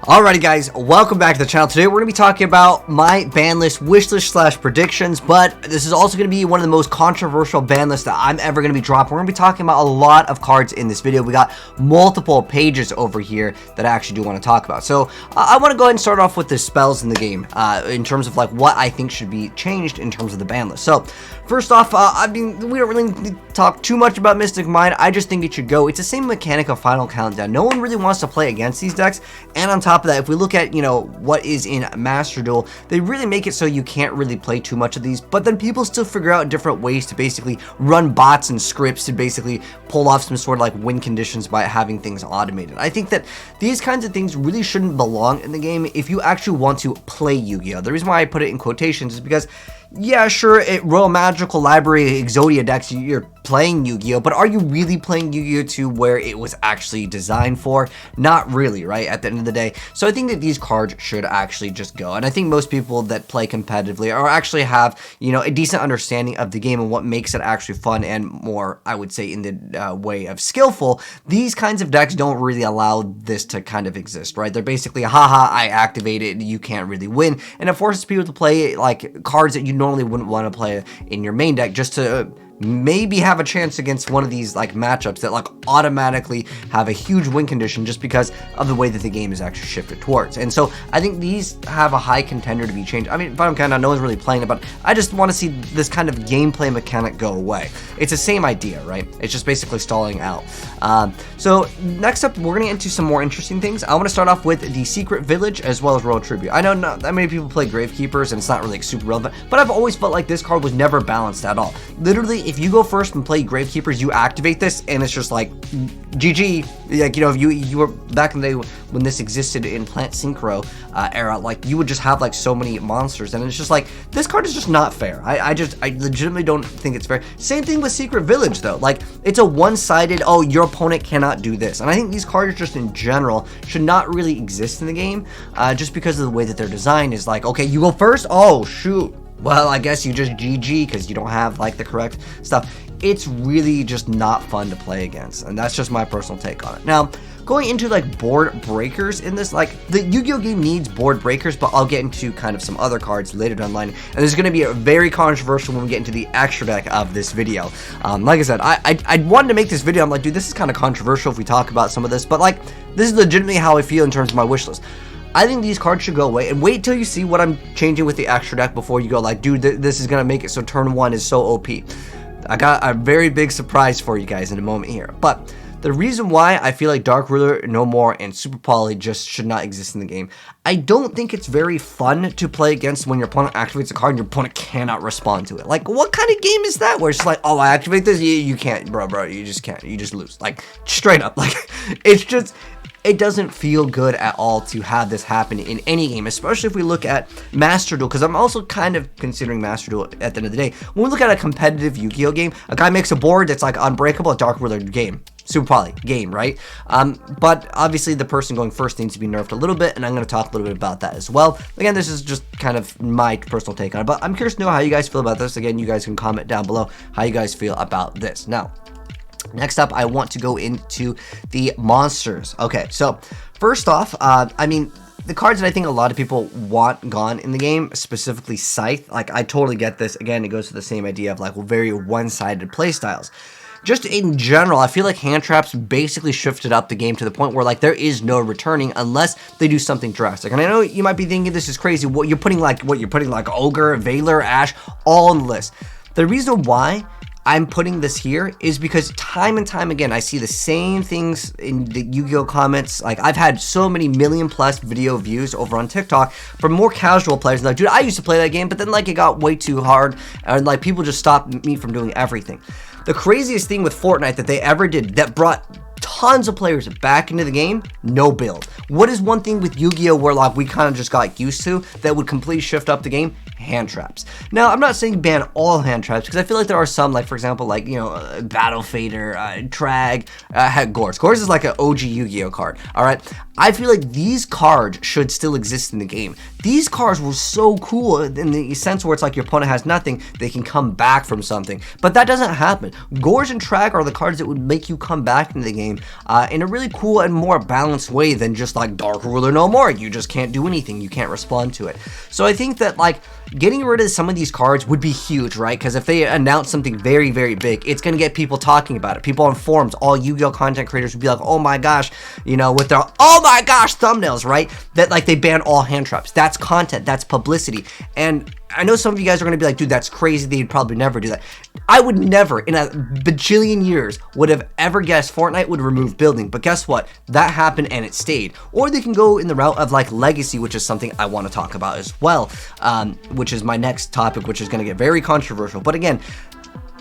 Alrighty guys, welcome back to the channel. Today we're going to be talking about my ban list, wish list / predictions, but this is also going to be one of the most controversial ban lists that I'm ever going to be dropping. We're going to be talking about a lot of cards in this video. We got multiple pages over here that I actually do want to talk about. So I want to go ahead and start off with the spells in the game in terms of like what I think should be changed in terms of the ban list. So first off, I mean, we don't really need to talk too much about Mystic Mine. I just think it should go. It's the same mechanic of Final Countdown. No one really wants to play against these decks, and on top of that, if we look at, you know, what is in Master Duel, they really make it so you can't really play too much of these, but then people still figure out different ways to basically run bots and scripts to basically pull off some sort of like win conditions by having things automated. I think that these kinds of things really shouldn't belong in the game if you actually want to play Yu-Gi-Oh! The reason why I put it in quotations is because, yeah, sure, Royal Magical Library Exodia decks, you're playing Yu-Gi-Oh! But are you really playing Yu-Gi-Oh! To where it was actually designed for? Not really, right? At the end of the day. So I think that these cards should actually just go. And I think most people that play competitively or actually have, you know, a decent understanding of the game and what makes it actually fun and more, I would say, in the way of skillful, these kinds of decks don't really allow this to kind of exist, right? They're basically, haha, I activated, you can't really win. And it forces people to play like cards that you normally wouldn't want to play in your main deck just to maybe have a chance against one of these like matchups that like automatically have a huge win condition just because of the way that the game is actually shifted towards. And so I think these have a high contender to be changed. I mean, Final Countdown, no one's really playing it, but I just want to see this kind of gameplay mechanic go away. It's the same idea, right? It's just basically stalling out. So next up, we're going to get into some more interesting things. I want to start off with the Secret Village as well as Royal Tribute. I know not that many people play Gravekeepers and it's not really like, super relevant, but I've always felt like this card was never balanced at all. Literally, if you go first and play Gravekeepers, you activate this and it's just like GG. Like, you know, if you were back in the day when this existed in Plant Synchro era, like you would just have like so many monsters, and it's just like this card is just not fair. I legitimately don't think it's fair. Same thing with Secret Village though. Like it's a one-sided, oh, your opponent cannot do this, and I think these cards just in general should not really exist in the game just because of the way that they're designed. Is like, okay, you go first, oh shoot, well, I guess you just GG because you don't have like the correct stuff. It's really just not fun to play against, and that's just my personal take on it. Now, going into like board breakers in this, like the Yu-Gi-Oh game needs board breakers, but I'll get into kind of some other cards later down the line, and this is going to be a very controversial when we get into the extra deck of this video. Like I said, I wanted to make this video. I'm like, dude, this is kind of controversial if we talk about some of this, but like this is legitimately how I feel in terms of my wish list. I think these cards should go away, and wait till you see what I'm changing with the extra deck before you go like, dude, this is going to make it so turn 1 is so OP. I got a very big surprise for you guys in a moment here. But the reason why I feel like Dark Ruler No More and Super Poly just should not exist in the game, I don't think it's very fun to play against when your opponent activates a card and your opponent cannot respond to it. Like, what kind of game is that where it's just like, oh, I activate this? You can't, bro, you just can't. You just lose. Like, straight up. Like, it's just... it doesn't feel good at all to have this happen in any game, especially if we look at Master Duel, because I'm also kind of considering Master Duel at the end of the day. When we look at a competitive Yu-Gi-Oh game, a guy makes a board that's like unbreakable, a Dark Ruler game. Super Poly game, right? But obviously the person going first needs to be nerfed a little bit, and I'm going to talk a little bit about that as well. Again, this is just kind of my personal take on it, but I'm curious to know how you guys feel about this. Again, you guys can comment down below how you guys feel about this. Now, next up, I want to go into the monsters. Okay, so first off, I mean, the cards that I think a lot of people want gone in the game, specifically Scythe, like I totally get this. Again, it goes to the same idea of like very one-sided play styles. Just in general, I feel like hand traps basically shifted up the game to the point where like there is no returning unless they do something drastic. And I know you might be thinking this is crazy. You're putting like Ogre, Veiler, Ash, all on the list. The reason why I'm putting this here is because time and time again, I see the same things in the Yu-Gi-Oh comments. Like I've had so many million-plus video views over on TikTok from more casual players. Like, dude, I used to play that game, but then like it got way too hard, and like people just stopped me from doing everything. The craziest thing with Fortnite that they ever did that brought tons of players back into the game, no build. What is one thing with Yu-Gi-Oh where like we kind of just got used to that would completely shift up the game? hand traps. Now, I'm not saying ban all hand traps, because I feel like there are some, like, for example, like, you know, Battle Fader, Trag, heck, Gores. Gores is like an OG Yu-Gi-Oh card, alright? I feel like these cards should still exist in the game. These cards were so cool in the sense where it's like your opponent has nothing, they can come back from something, but that doesn't happen. Gores and Trag are the cards that would make you come back into the game in a really cool and more balanced way than just like Dark Ruler no more. You just can't do anything, you can't respond to it. So I think that like getting rid of some of these cards would be huge, right? Because if they announce something very, very big, it's going to get people talking about it. People on forums, all Yu-Gi-Oh content creators would be like, oh my gosh, you know, with their, oh my gosh, thumbnails, right? That like they ban all hand traps. That's content, that's publicity. And I know some of you guys are going to be like, dude, that's crazy. They'd probably never do that. I would never, in a bajillion years, would have ever guessed Fortnite would remove building. But guess what? That happened and it stayed. Or they can go in the route of like legacy, which is something I want to talk about as well, which is my next topic, which is going to get very controversial. But again,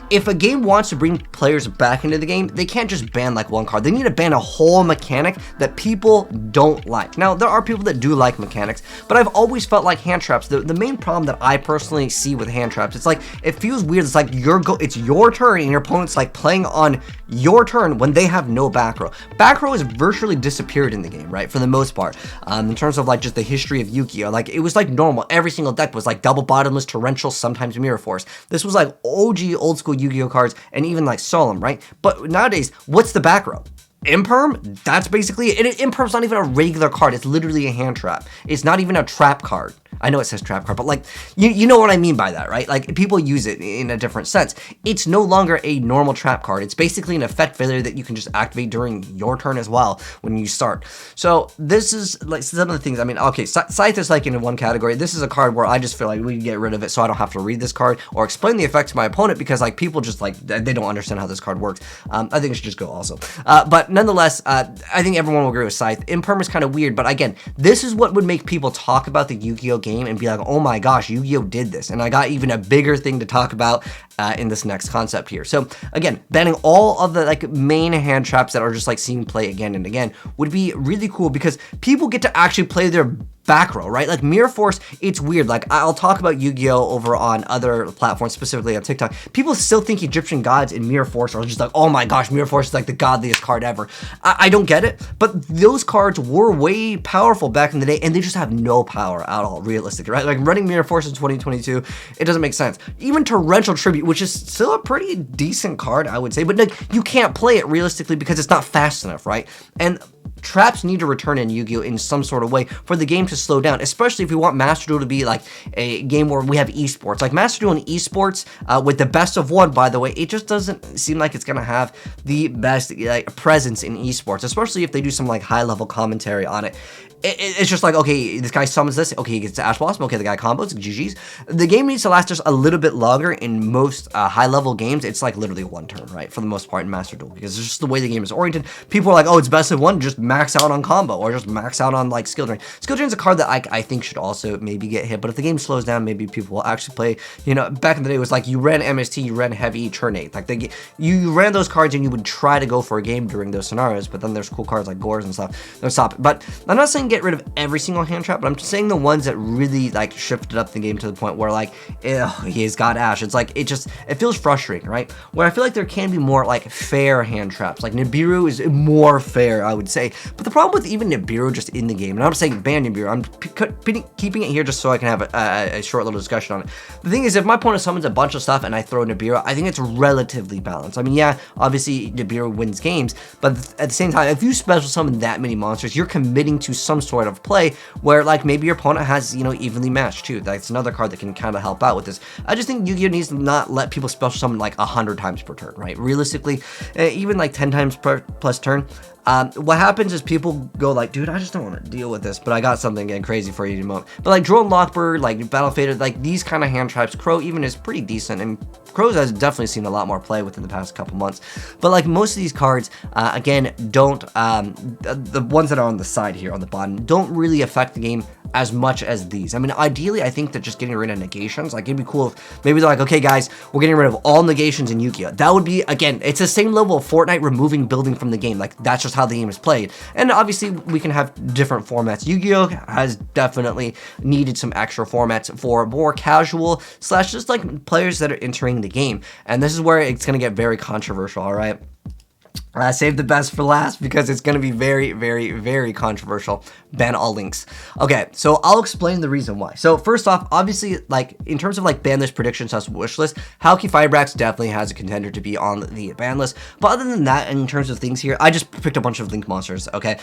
if a game wants to bring players back into the game, they can't just ban like one card. They need to ban a whole mechanic that people don't like. Now, there are people that do like mechanics, but I've always felt like hand traps, the main problem that I personally see with hand traps, it's like, it feels weird. It's like it's your turn and your opponent's like playing on your turn when they have no back row. Back row has virtually disappeared in the game, right? For the most part, in terms of like just the history of Yu-Gi-Oh! Like it was like normal. Every single deck was like double bottomless, torrential, sometimes mirror force. This was like OG old school Yu-Gi-Oh cards and even like Solemn, right? But nowadays, what's the back row? Imperm? That's basically it. Imperm's not even a regular card. It's literally a hand trap. It's not even a trap card. I know it says trap card, but like, you know what I mean by that, right? Like, people use it in a different sense. It's no longer a normal trap card. It's basically an effect failure that you can just activate during your turn as well when you start. So this is like some of the things, I mean, okay, Scythe is like in one category. This is a card where I just feel like we can get rid of it so I don't have to read this card or explain the effect to my opponent, because like people just like, they don't understand how this card works. I think it should just go also. But nonetheless, I think everyone will agree with Scythe. Imperm is kind of weird, but again, this is what would make people talk about the Yu-Gi-Oh game and be like, oh my gosh, Yu-Gi-Oh did this. And I got even a bigger thing to talk about in this next concept here. So again, banning all of the like main hand traps that are just like seeing play again and again would be really cool, because people get to actually play their back row, right? Like Mirror Force, it's weird. Like I'll talk about Yu-Gi-Oh over on other platforms, specifically on TikTok. People still think Egyptian gods in Mirror Force are just like, oh my gosh, Mirror Force is like the godliest card ever. I don't get it, but those cards were way powerful back in the day, and they just have no power at all, realistically, right? Like running Mirror Force in 2022, it doesn't make sense. Even Torrential Tribute, which is still a pretty decent card, I would say, but like you can't play it realistically because it's not fast enough, right? And traps need to return in Yu-Gi-Oh in some sort of way for the game to slow down, especially if we want Master Duel to be like a game where we have esports. Like Master Duel and esports with the best of one, by the way, it just doesn't seem like it's gonna have the best like presence in esports, especially if they do some like high level commentary on it. It's just like, okay, this guy summons this, okay, he gets to Ash Blossom, okay, the guy combos, GG's. The game needs to last just a little bit longer. In most high-level games, it's like literally one turn, right, for the most part in Master Duel, because it's just the way the game is oriented. People are like, oh, it's best of one, just max out on combo, or just max out on, like, Skill Drain. Skill Drain is a card that I think should also maybe get hit, but if the game slows down, maybe people will actually play, you know, back in the day, it was like, you ran MST, you ran Heavy, Turn 8, like, you ran those cards and you would try to go for a game during those scenarios, but then there's cool cards like Gores and stuff. No, stop it. But I'm not saying get rid of every single hand trap, but I'm just saying the ones that really like shifted up the game to the point where like, he's got Ash. It's like, it feels frustrating, right? Where I feel like there can be more like fair hand traps. Like Nibiru is more fair, I would say. But the problem with even Nibiru just in the game, and I'm not saying ban Nibiru, I'm keeping it here just so I can have a short little discussion on it. The thing is, if my opponent summons a bunch of stuff and I throw Nibiru, I think it's relatively balanced. I mean, yeah, obviously Nibiru wins games, but at the same time, if you special summon that many monsters, you're committing to some sort of play where like maybe your opponent has, you know, evenly matched too. That's another card that can kind of help out with this. I just think Yu-Gi-Oh needs to not let people special summon like 100 times per turn, right? Realistically, even like 10 times per plus turn. What happens is people go like, dude, I just don't want to deal with this, but I got something getting crazy for you in a moment. But like Drone Lockbird, like Battle Fader, like these kind of hand traps, Crow even is pretty decent, and Crows has definitely seen a lot more play within the past couple months. But like most of these cards, again, don't, the ones that are on the side here on the bottom, don't really affect the game as much as these. I mean, ideally, I think that just getting rid of negations, like it'd be cool if maybe they're like, okay guys, we're getting rid of all negations in Yu-Gi-Oh. That would be, again, it's the same level of Fortnite removing building from the game. Like that's just how how the game is played. And obviously we can have different formats. Yu-Gi-Oh has definitely needed some extra formats for more casual slash just like players that are entering the game. And this is where it's going to get very controversial, all right? Save the best for last because it's going to be very, very, very controversial. Ban all links. Okay, so I'll explain the reason why. So first off, obviously, like in terms of like ban list predictions slash wish list, Halki Firebrax definitely has a contender to be on the ban list. But other than that, in terms of things here, I just picked a bunch of link monsters. Okay,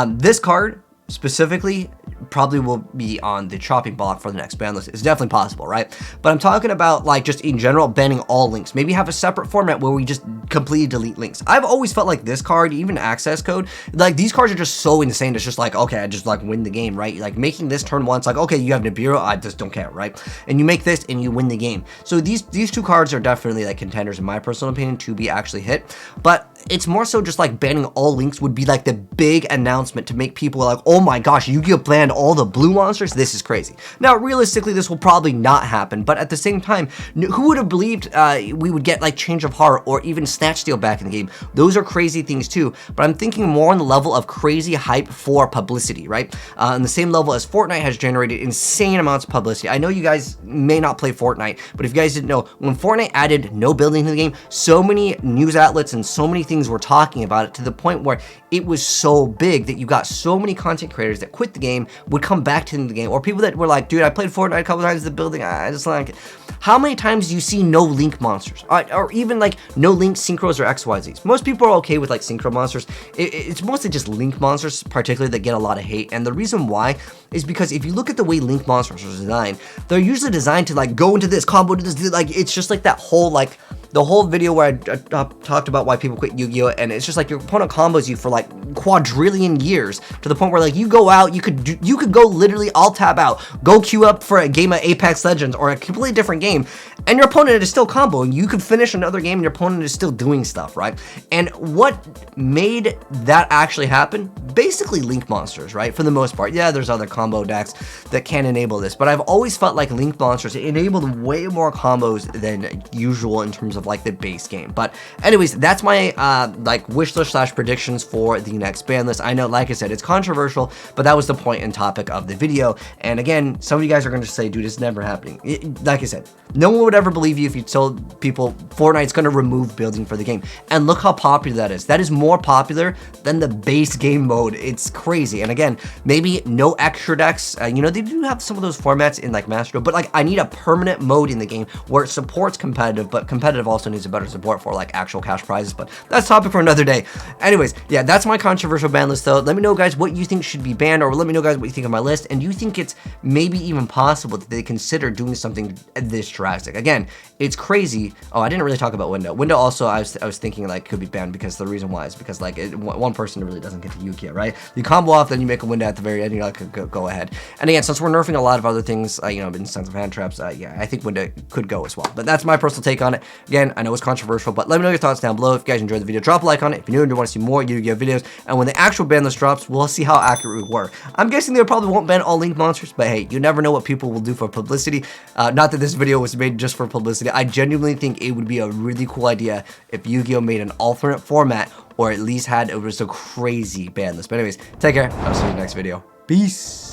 this card specifically probably will be on the chopping block for the next ban list. It's definitely possible, right? But I'm talking about like just in general banning all links. Maybe have a separate format where we just completely delete links. I've always felt like this card, even access code, like these cards are just so insane. It's just like, okay, I just like win the game, right? Like making this turn once, like, okay, you have Nibiru, I just don't care, right? And you make this and you win the game. So these two cards are definitely like contenders in my personal opinion to be actually hit. But it's more so just like banning all links would be like the big announcement to make people like, oh my gosh, Yu-Gi-Oh banned all the blue monsters. This is crazy. Now, realistically, this will probably not happen, but at the same time, who would have believed we would get like Change of Heart or even Snatch Steal back in the game? Those are crazy things too, but I'm thinking more on the level of crazy hype for publicity, right? On the same level as Fortnite has generated insane amounts of publicity. I know you guys may not play Fortnite, but if you guys didn't know, when Fortnite added no building to the game, so many news outlets and so many things were talking about it to the point where it was so big that you got so many content creators that quit the game, would come back to the game, or people that were like, dude, I played Fortnite a couple times in the building, I just like it. How many times do you see no link monsters? Or even like no link synchros or XYZs? Most people are okay with like synchro monsters. It's mostly just link monsters, particularly, that get a lot of hate. And the reason why is because if you look at the way link monsters are designed, they're usually designed to like go into this, combo to this, like it's just like that whole like the whole video where I talked about why people quit Yu-Gi-Oh, and it's just like your opponent combos you for like quadrillion years to the point where like you go out, you could go literally all tab out, go queue up for a game of Apex Legends or a completely different game, and your opponent is still comboing. You could finish another game and your opponent is still doing stuff, right? And what made that actually happen? Basically link monsters, right? For the most part. Yeah, there's other combo decks that can enable this, but I've always felt like link monsters enabled way more combos than usual in terms of like the base game. But anyways, that's my like wish list slash predictions for the next ban list. I know, like I said, it's controversial, but that was the point and topic of the video. And again, some of you guys are going to say, dude, it's never happening. Like I said, no one would ever believe you if you told people Fortnite's going to remove building for the game. And look how popular that is. That is more popular than the base game mode. It's crazy. And again, maybe no extra decks. You know, they do have some of those formats in like Master Duel, but like I need a permanent mode in the game where it supports competitive, but competitive also needs a better support for like actual cash prizes. But that's topic for another day. Anyways, yeah, that's my controversial ban list though. Let me know, guys, what you think should be banned, or let me know, guys, what you think of my list, and do you think it's maybe even possible that they consider doing something this drastic? Again, it's crazy. Oh, I didn't really talk about Window. Window also, I was thinking like could be banned because the reason why is because like one person really doesn't get to Yu-Gi-Oh, right? You combo off, then you make a window at the very end, you're like, go ahead. And again, since we're nerfing a lot of other things, you know, in sense of hand traps, yeah, I think window could go as well. But that's my personal take on it. Again, I know it's controversial, but let me know your thoughts down below. If you guys enjoyed the video, drop a like on it. If you're new and you want to see more Yu-Gi-Oh videos, and when the actual ban list drops, we'll see how accurate we were. I'm guessing they probably won't ban all link monsters, but hey, you never know what people will do for publicity. Not that this video was made just for publicity. I genuinely think it would be a really cool idea if Yu-Gi-Oh made an alternate format, or at least had it was a crazy ban list. But anyways, take care. I'll see you in the next video. Peace.